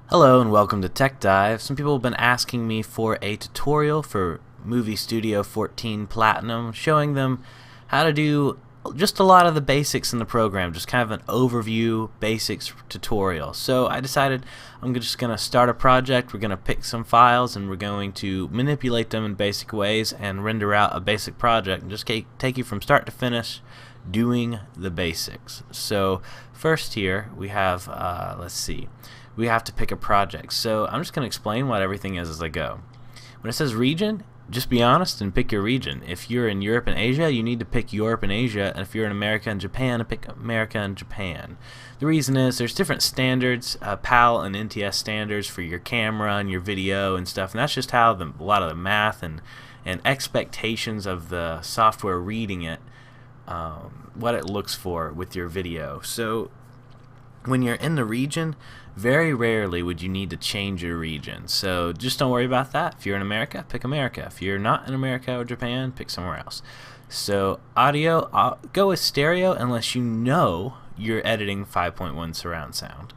Hello and welcome to Tech Dive. Some people have been asking me for a tutorial for Movie Studio 14 Platinum, showing them how to do just a lot of the basics in the program, just kind of an overview basics tutorial. So I decided I'm just going to start a project. We're going to pick some files and we're going to manipulate them in basic ways and render out a basic project and just take you from start to finish doing the basics. So first here we have, let's see, we have to pick a project. So I'm just going to explain what everything is as I go. When it says region, just be honest and pick your region. If you're in Europe and Asia, you need to pick Europe and Asia, and if you're in America and Japan, pick America and Japan. The reason is there's different standards, PAL and NTS standards for your camera and your video and stuff, and that's just how a lot of the math and expectations of the software reading it, what it looks for with your video. So when you're in the region, very rarely would you need to change your region. So just don't worry about that. If you're in America, pick America. If you're not in America or Japan, pick somewhere else. So audio, I'll go with stereo unless you know you're editing 5.1 surround sound.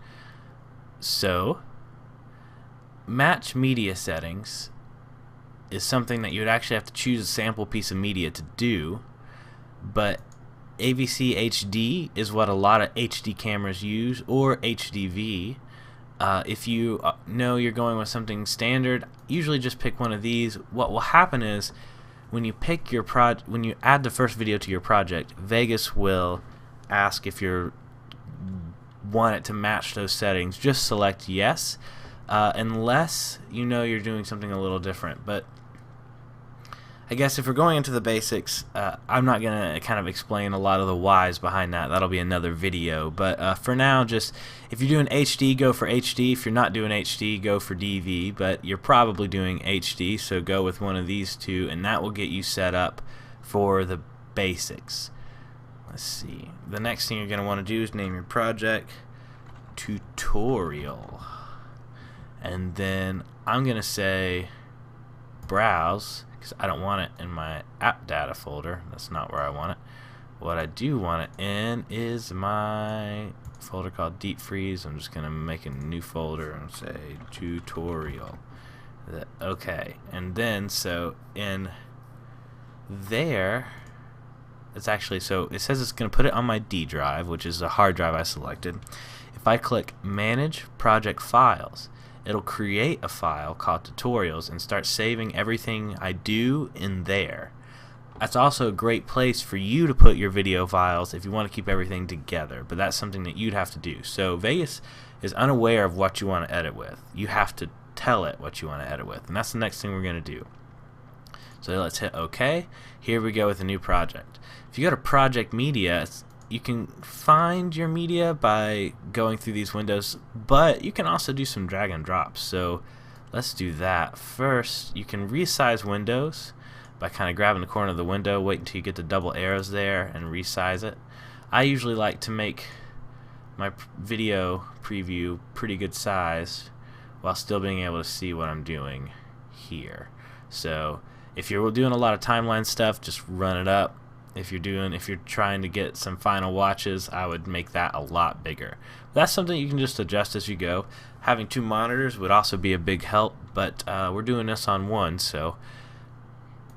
So match media settings is something that you would actually have to choose a sample piece of media to do, but AVC HD is what a lot of HD cameras use, or HDV. If you know you're going with something standard, usually just pick one of these. What will happen is when you pick your when you add the first video to your project, Vegas will ask if you want it to match those settings. Just select yes, unless you know you're doing something a little different. But I guess if we're going into the basics, I'm not going to kind of explain a lot of the whys behind that. That'll be another video. But for now, just if you're doing HD, go for HD. If you're not doing HD, go for DV. But you're probably doing HD, so go with one of these two, and that will get you set up for the basics. Let's see. The next thing you're going to want to do is name your project Tutorial. And then I'm going to say Browse, because I don't want it in my app data folder. That's not where I want it. What I do want it in is my folder called Deep Freeze. I'm just going to make a new folder and say tutorial. Okay, and then so in there, it's actually, so it says it's going to put it on my D drive, which is a hard drive I selected. If I click Manage Project Files, it'll create a file called tutorials and start saving everything I do in there. That's also a great place for you to put your video files if you want to keep everything together, but that's something that you'd have to do. So Vegas is unaware of what you want to edit with. You have to tell it what you want to edit with, and that's the next thing we're going to do. So let's hit OK. Here we go with a new project. If you go to Project Media, you can find your media by going through these windows, but you can also do some drag and drops. So let's do that. First, you can resize windows by kind of grabbing the corner of the window, wait until you get the double arrows there, and resize it. I usually like to make my video preview pretty good size while still being able to see what I'm doing here. So if you're doing a lot of timeline stuff, just run it up. If you're trying to get some final watches, I would make that a lot bigger. That's something you can just adjust as you go. Having two monitors would also be a big help, but we're doing this on one, so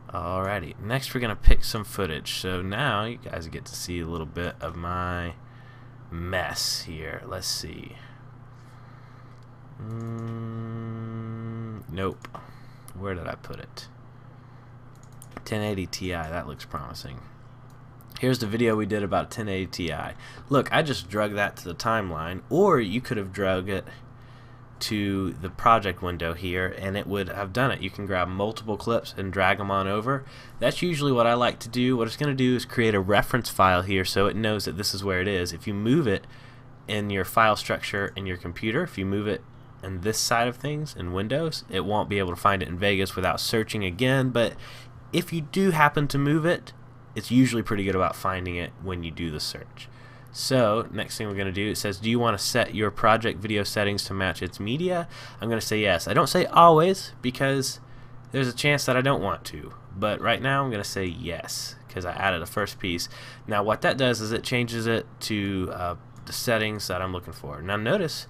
alrighty. Next we're gonna pick some footage. So now you guys get to see a little bit of my mess here. Let's see. Nope. Where did I put it? 1080 Ti, that looks promising. Here's the video we did about 1080 Ti. Look, I just drug that to the timeline, or you could have drug it to the project window here and it would have done it. You can grab multiple clips and drag them on over. That's usually what I like to do. What it's going to do is create a reference file here so it knows that this is where it is. If you move it in your file structure in your computer, if you move it in this side of things in Windows, it won't be able to find it in Vegas without searching again, but if you do happen to move it, it's usually pretty good about finding it when you do the search. So next thing we're going to do, it says, do you want to set your project video settings to match its media? I'm going to say yes. I don't say always because there's a chance that I don't want to, but right now I'm going to say yes because I added a first piece. Now what that does is it changes it to the settings that I'm looking for. Now notice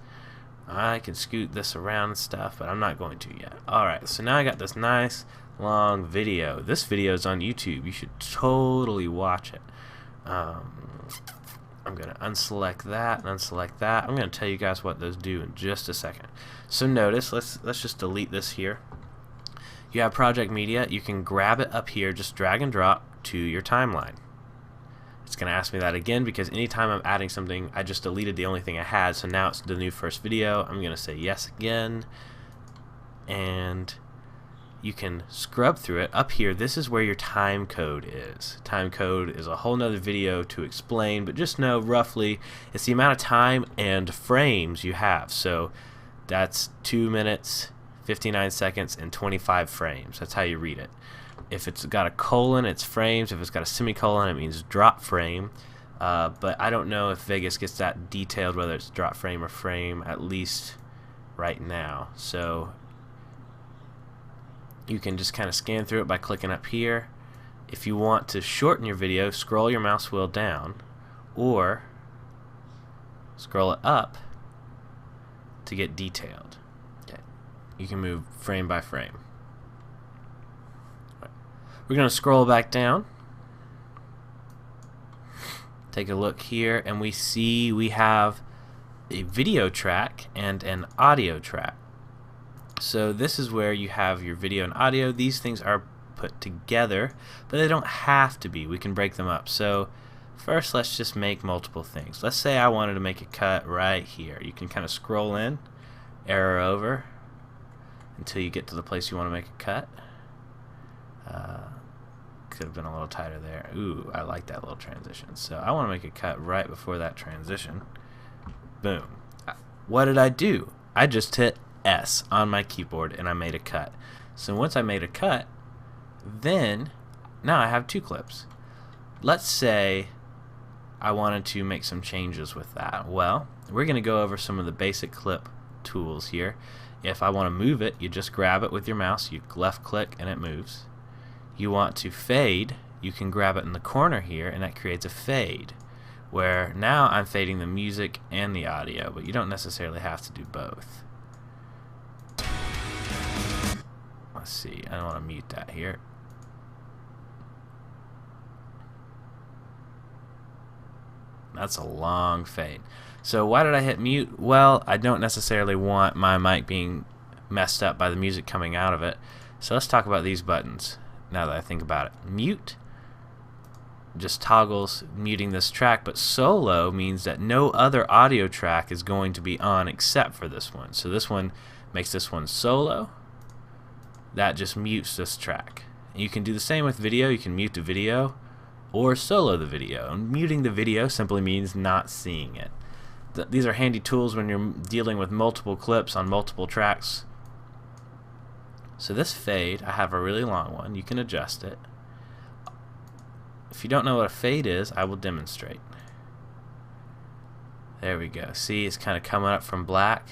I can scoot this around and stuff, but I'm not going to yet. Alright, so now I got this nice long video. This video is on YouTube. You should totally watch it. I'm going to unselect that and unselect that. I'm going to tell you guys what those do in just a second. So notice, let's just delete this here. You have project media. You can grab it up here, just drag and drop to your timeline. It's going to ask me that again because anytime I'm adding something, I just deleted the only thing I had, so now it's the new first video. I'm going to say yes again, and you can scrub through it. Up here, this is where your time code is. Time code is a whole nother video to explain, but just know roughly it's the amount of time and frames you have. So that's 2 minutes, 59 seconds, and 25 frames. That's how you read it. If it's got a colon, it's frames. If it's got a semicolon, it means drop frame. But I don't know if Vegas gets that detailed, whether it's drop frame or frame, at least right now. So you can just kind of scan through it by clicking up here. If you want to shorten your video, scroll your mouse wheel down or scroll it up to get detailed. Okay. You can move frame by frame. We're going to scroll back down, take a look here, and we see we have a video track and an audio track. So this is where you have your video and audio. These things are put together, but they don't have to be. We can break them up. So first, let's just make multiple things. Let's say I wanted to make a cut right here. You can kind of scroll in, arrow over until you get to the place you want to make a cut. Could have been a little tighter there. Ooh, I like that little transition. So I want to make a cut right before that transition. Boom. What did I do? I just hit S on my keyboard and I made a cut. So once I made a cut, then now I have 2 clips. Let's say I wanted to make some changes with that. Well, we're going to go over some of the basic clip tools here. If I want to move it, you just grab it with your mouse, you left click and it moves. You want to fade, you can grab it in the corner here and that creates a fade, where now I'm fading the music and the audio, but you don't necessarily have to do both. Let's see, I don't want to mute that here. That's a long fade. So why did I hit mute? Well, I don't necessarily want my mic being messed up by the music coming out of it. So let's talk about these buttons. Now that I think about it, mute just toggles muting this track, but solo means that no other audio track is going to be on except for this one. So this one makes this one solo. That just mutes this track. And you can do the same with video. You can mute the video or solo the video. And muting the video simply means not seeing it. These are handy tools when you're dealing with multiple clips on multiple tracks. So this fade, I have a really long one. You can adjust it. If you don't know what a fade is, I will demonstrate. There we go. See, it's kind of coming up from black.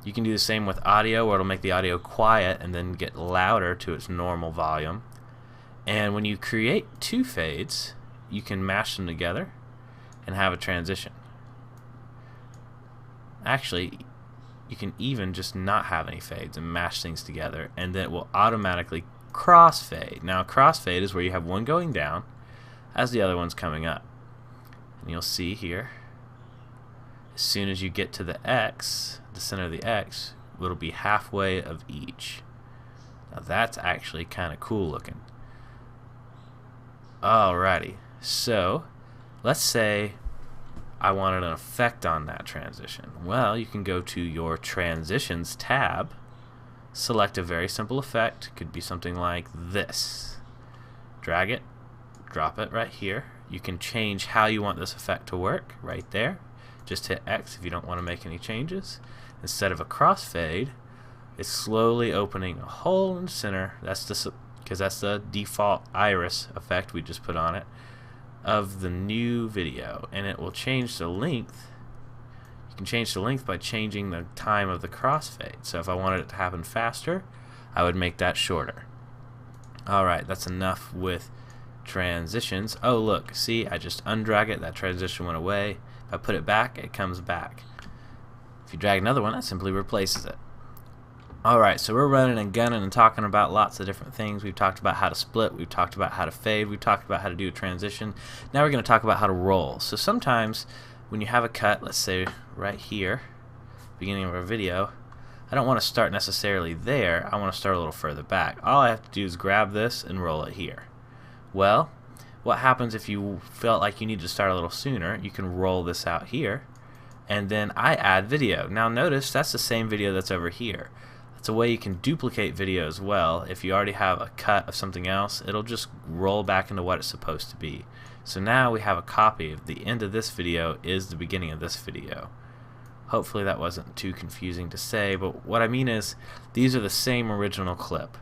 You can do the same with audio, where it'll make the audio quiet and then get louder to its normal volume. And when you create 2 fades, you can mash them together and have a transition. Actually, you can even just not have any fades and mash things together, and then it will automatically crossfade. Now, crossfade is where you have one going down as the other one's coming up. And you'll see here, as soon as you get to the X, the center of the X, it'll be halfway of each. Now that's actually kind of cool looking. Alrighty, so let's say I wanted an effect on that transition. Well, you can go to your Transitions tab, select a very simple effect. Could be something like this. Drag it, drop it right here. You can change how you want this effect to work right there. Just hit X if you don't want to make any changes. Instead of a crossfade, it's slowly opening a hole in the center. That's because that's the default iris effect we just put on it of the new video, and it will change the length. You can change the length by changing the time of the crossfade. So if I wanted it to happen faster, I would make that shorter. Alright, that's enough with transitions. Oh look, see, I just undrag it, that transition went away. If I put it back, it comes back. If you drag another one, that simply replaces it. Alright, so we're running and gunning and talking about lots of different things. We've talked about how to split, we've talked about how to fade, we've talked about how to do a transition. Now we're going to talk about how to roll. So sometimes when you have a cut, let's say right here, beginning of our video, I don't want to start necessarily there, I want to start a little further back. All I have to do is grab this and roll it here. Well, what happens if you felt like you need to start a little sooner? You can roll this out here, and then I add video. Now notice that's the same video that's over here. That's a way you can duplicate video as well. If you already have a cut of something else, it'll just roll back into what it's supposed to be. So now we have a copy of the end of this video is the beginning of this video. Hopefully that wasn't too confusing to say, but what I mean is these are the same original clip.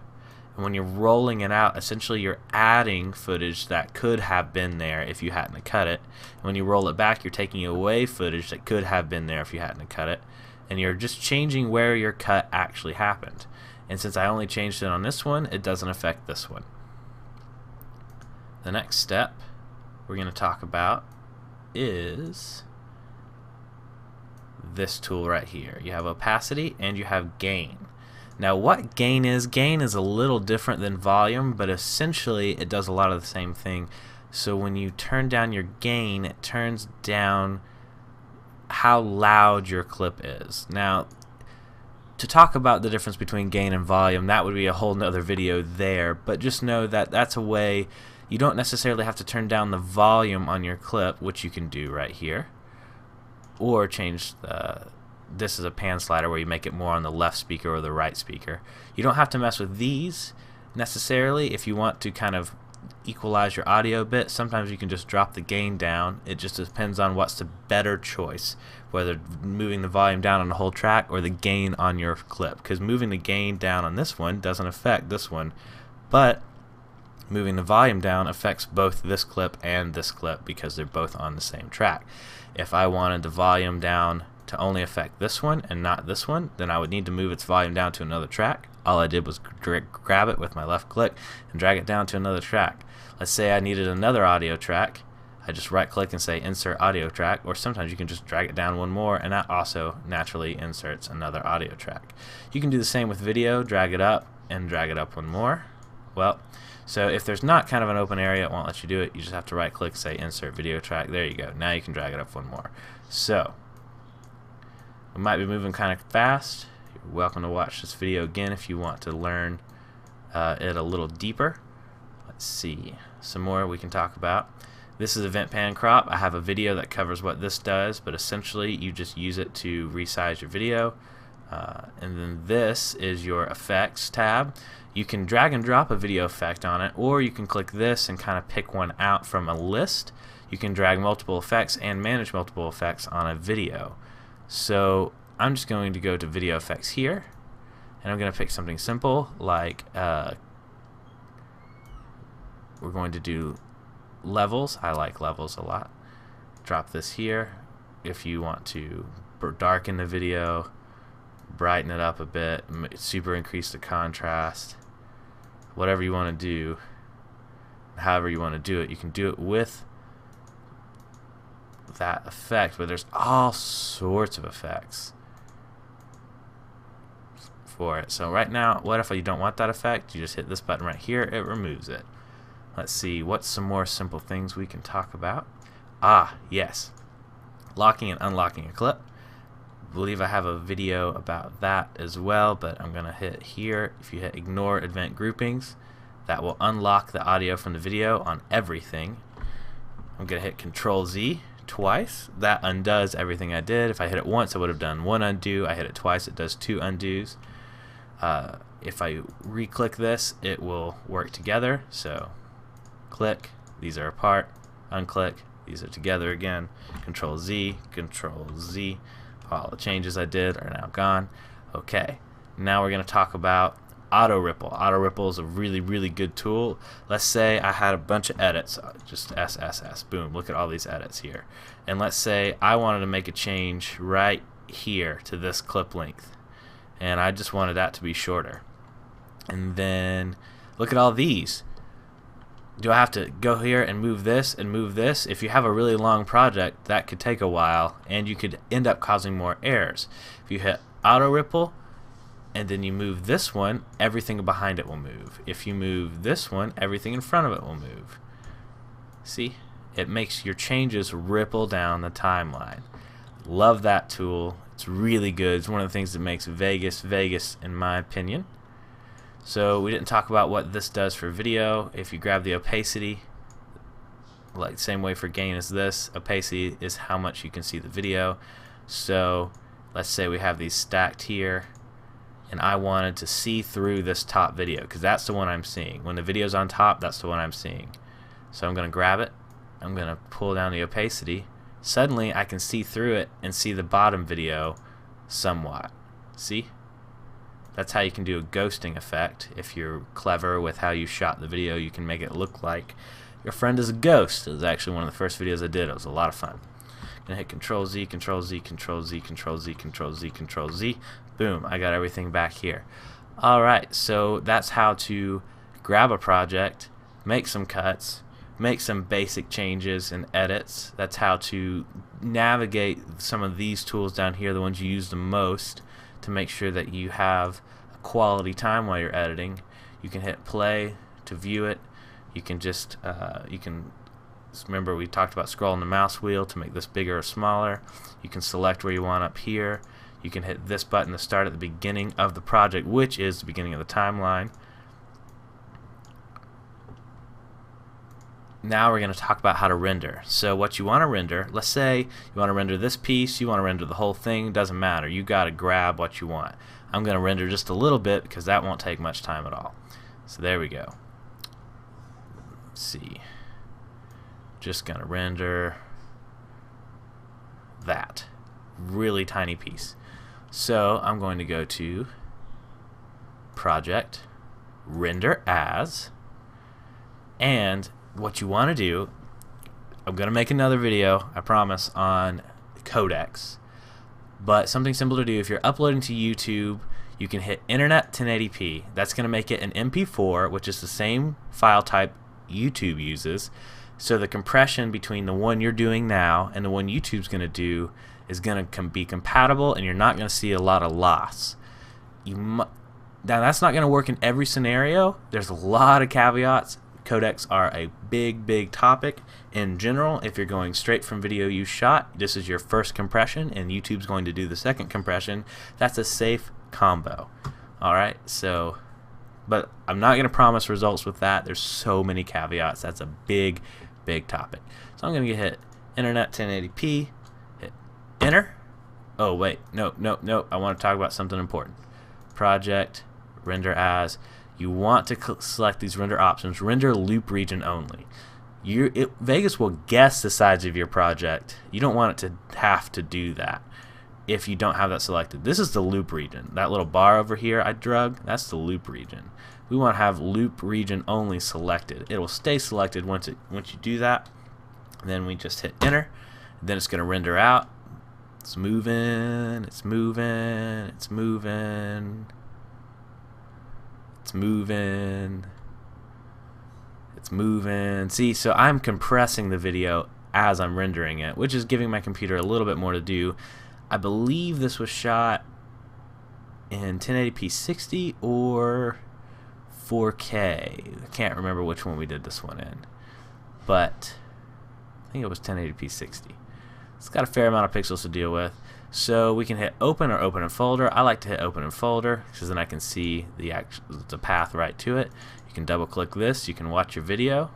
And when you're rolling it out, essentially you're adding footage that could have been there if you hadn't cut it. And when you roll it back, you're taking away footage that could have been there if you hadn't cut it. And you're just changing where your cut actually happened. And since I only changed it on this one, it doesn't affect this one. The next step we're going to talk about is this tool right here. You have opacity and you have gain. Now what gain is a little different than volume, but essentially it does a lot of the same thing. So when you turn down your gain, it turns down how loud your clip is. Now to talk about the difference between gain and volume, that would be a whole nother video there, but just know that that's a way you don't necessarily have to turn down the volume on your clip, which you can do right here, or change this is a pan slider where you make it more on the left speaker or the right speaker. You don't have to mess with these necessarily. If you want to kind of equalize your audio a bit, sometimes you can just drop the gain down. It just depends on what's the better choice, whether moving the volume down on the whole track or the gain on your clip, because moving the gain down on this one doesn't affect this one, but moving the volume down affects both this clip and this clip because they're both on the same track. If I wanted the volume down to only affect this one and not this one, then I would need to move its volume down to another track. All I did was grab it with my left click and drag it down to another track. Let's say I needed another audio track. I just right click and say insert audio track, or sometimes you can just drag it down one more and that also naturally inserts another audio track. You can do the same with video, drag it up and drag it up one more. Well, so if there's not kind of an open area, it won't let you do it. You just have to right click, say insert video track. There you go. Now you can drag it up one more. So we might be moving kind of fast. You're welcome to watch this video again if you want to learn it a little deeper. Let's see, some more we can talk about. This is event pan crop. I have a video that covers what this does, but essentially you just use it to resize your video. And then this is your effects tab. You can drag and drop a video effect on it, or you can click this and kind of pick one out from a list. You can drag multiple effects and manage multiple effects on a video. So I'm just going to go to video effects here, and I'm going to pick something simple like we're going to do levels. I like levels a lot. Drop this here. If you want to darken the video, brighten it up a bit, super increase the contrast, whatever you want to do, however you want to do it, you can do it with that effect, but there's all sorts of effects for it. So right now, what if you don't want that effect? You just hit this button right here, it removes it. Let's see, what's some more simple things we can talk about? Ah, yes, locking and unlocking a clip. I believe I have a video about that as well, but I'm gonna hit here. If you hit ignore event groupings, that will unlock the audio from the video on everything. I'm gonna hit Control Z twice. That undoes everything I did. If I hit it once, I would have done one undo. I hit it twice, it does two undos. If I re-click this, it will work together. So click, these are apart, unclick, these are together again, Control Z, all the changes I did are now gone. Okay, now we're going to talk about auto ripple. Auto ripple is a really good tool. Let's say I had a bunch of edits, just SSS, boom, look at all these edits here. And let's say I wanted to make a change right here to this clip length, and I just wanted that to be shorter. And then look at all these. do I have to go here and move this and move this? If you have a really long project, that could take a while, and you could end up causing more errors. If you hit auto ripple and then you move this one, everything behind it will move. If you move this one, everything in front of it will move. See? It makes your changes ripple down the timeline. Love that tool. It's really good. It's one of the things that makes Vegas Vegas, in my opinion. So we didn't talk about what this does for video. If you grab the opacity, like same way for gain as this, opacity is how much you can see the video. So let's say we have these stacked here, and I wanted to see through this top video because that's the one I'm seeing. When the video's on top, that's the one I'm seeing. So I'm going to grab it. I'm going to pull down the opacity. Suddenly I can see through it and see the bottom video somewhat. See? That's how you can do a ghosting effect. If you're clever with how you shot the video, you can make it look like your friend is a ghost. It was actually one of the first videos I did. It was a lot of fun. I'm gonna hit Control Z, Control Z, Control Z, Control Z, Control Z, Control Z. Boom, I got everything back here. Alright, so that's how to grab a project, make some cuts, make some basic changes and edits. That's how to navigate some of these tools down here, the ones you use the most, to make sure that you have a quality time while you're editing. You can hit play to view it. You can just remember we talked about scrolling the mouse wheel to make this bigger or smaller. You can select where you want up here. You can hit this button to start at the beginning of the project, which is the beginning of the timeline. Now we're going to talk about how to render. So what you want to render, let's say you want to render this piece, you want to render the whole thing, doesn't matter. You got to grab what you want. I'm going to render just a little bit because that won't take much time at all. So there we go. Let's see. Just going to render that really tiny piece. So I'm going to go to Project, Render As, and what you want to do, I'm going to make another video, I promise, on codecs, but something simple to do. If you're uploading to YouTube, you can hit Internet 1080p. That's going to make it an MP4, which is the same file type YouTube uses. So the compression between the one you're doing now and the one YouTube's going to do is going to be compatible, and you're not going to see a lot of loss. Now that's not going to work in every scenario. There's a lot of caveats. Codecs are a big topic in general. If you're going straight from video you shot, this is your first compression and YouTube's going to do the second compression. That's a safe combo. Alright, so, but I'm not going to promise results with that. There's so many caveats. That's a big topic. So I'm going to hit Internet 1080p, hit Enter. Oh wait, no, I want to talk about something important. Project, Render As. You want to select these render options. Render loop region only. Vegas will guess the size of your project. You don't want it to have to do that if you don't have that selected. This is the loop region. That little bar over here I drug, that's the loop region. We want to have loop region only selected. It will stay selected once you do that. Then we just hit enter. Then it's going to render out. It's moving, it's moving, it's moving. It's moving. It's moving. See, so I'm compressing the video as I'm rendering it, which is giving my computer a little bit more to do. I believe this was shot in 1080p 60 or 4K. I can't remember which one we did this one in, but I think it was 1080p 60. It's got a fair amount of pixels to deal with. So we can hit open or open in folder. I like to hit open in folder because then I can see the path right to it. You can double click this, you can watch your video,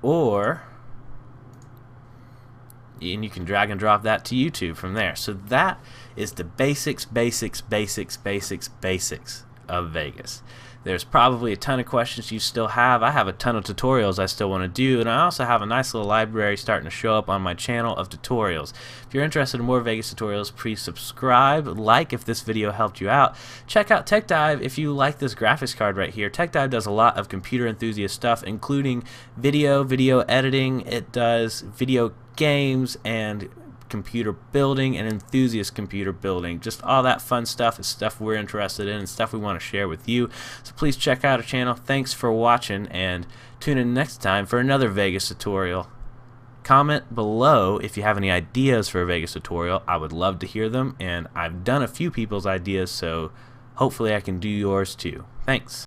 and you can drag and drop that to YouTube from there. So that is the basics of Vegas. There's probably a ton of questions you still have. I have a ton of tutorials I still want to do, and I also have a nice little library starting to show up on my channel of tutorials. If you're interested in more Vegas tutorials, please subscribe, like if this video helped you out. Check out Tech Dive if you like this graphics card right here. Tech Dive does a lot of computer enthusiast stuff, including video editing. It does video games and computer building and enthusiast computer building. Just all that fun stuff is stuff we're interested in and stuff we want to share with you. So please check out our channel. Thanks for watching, and tune in next time for another Vegas tutorial. Comment below if you have any ideas for a Vegas tutorial. I would love to hear them, and I've done a few people's ideas, so hopefully I can do yours too. Thanks.